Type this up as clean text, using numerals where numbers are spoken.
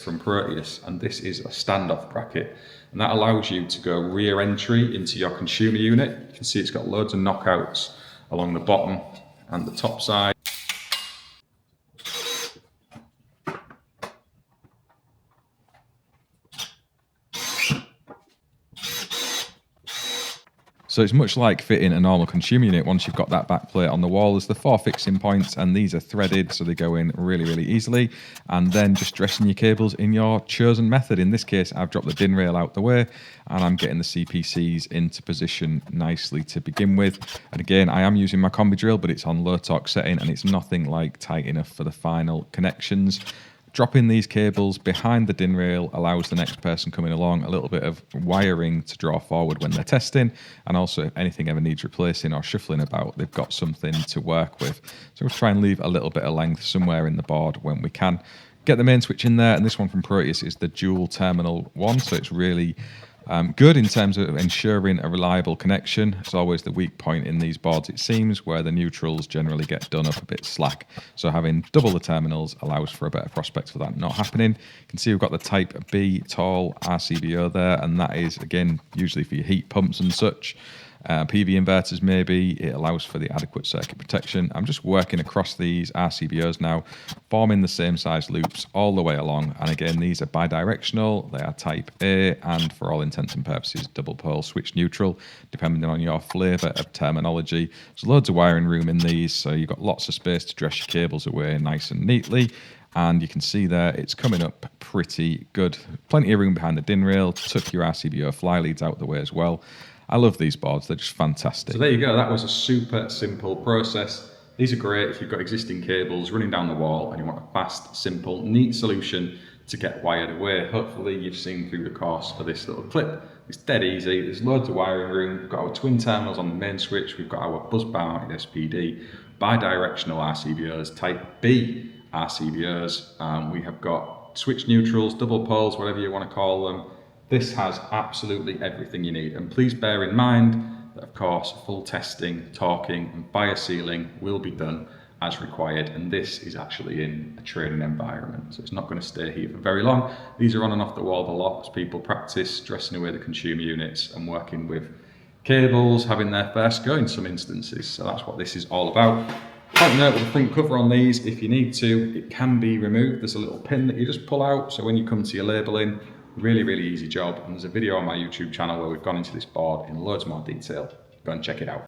from Proteus, and this is a standoff bracket, and that allows you to go rear entry into your consumer unit. You can see it's got loads of knockouts along the bottom and the top side. So it's much like fitting a normal consumer unit. Once you've got that back plate on the wall, there's the 4 fixing points, and these are threaded, so they go in really, really easily. And then just dressing your cables in your chosen method. In this case, I've dropped the DIN rail out the way, and I'm getting the CPCs into position nicely to begin with. And again, I am using my combi drill, but it's on low torque setting, and it's nothing like tight enough for the final connections. Dropping these cables behind the DIN rail allows the next person coming along a little bit of wiring to draw forward when they're testing, and also if anything ever needs replacing or shuffling about, they've got something to work with. So we'll try and leave a little bit of length somewhere in the board when we can. Get the main switch in there, and this one from Proteus is the dual terminal one, so it's really good in terms of ensuring a reliable connection. It's always the weak point in these boards, it seems, where the neutrals generally get done up a bit slack. So having double the terminals allows for a better prospect for that not happening. You can see we've got the Type B tall RCBO there, and that is, again, usually for your heat pumps and such. PV inverters maybe, it allows for the adequate circuit protection. I'm just working across these RCBOs now, forming the same size loops all the way along, and again these are bi-directional, they are Type A, and for all intents and purposes double pole switch neutral, depending on your flavour of terminology. There's loads of wiring room in these, so you've got lots of space to dress your cables away nice and neatly. And you can see there it's coming up pretty good. Plenty of room behind the DIN rail, tuck your RCBO fly leads out the way as well. I love these boards, they're just fantastic. So there you go, that was a super simple process. These are great if you've got existing cables running down the wall and you want a fast, simple, neat solution to get wired away. Hopefully you've seen through the course of this little clip. It's dead easy, there's loads of wiring room. We've got our twin terminals on the main switch, we've got our bus bar mounted SPD, bi-directional RCBOs, Type B RCBOs. We have got switch neutrals, double poles, whatever you want to call them. This has absolutely everything you need, and please bear in mind that of course full testing, torquing and bias sealing will be done as required, and this is actually in a training environment, so it's not going to stay here for very long. These are on and off the wall a lot as people practice dressing away the consumer units and working with cables, having their first go in some instances, so that's what this is all about. Point note with the front cover on these, if you need to, it can be removed. There's a little pin that you just pull out, so when you come to your labelling, really, really easy job. And there's a video on my YouTube channel where we've gone into this board in loads more detail. Go and check it out.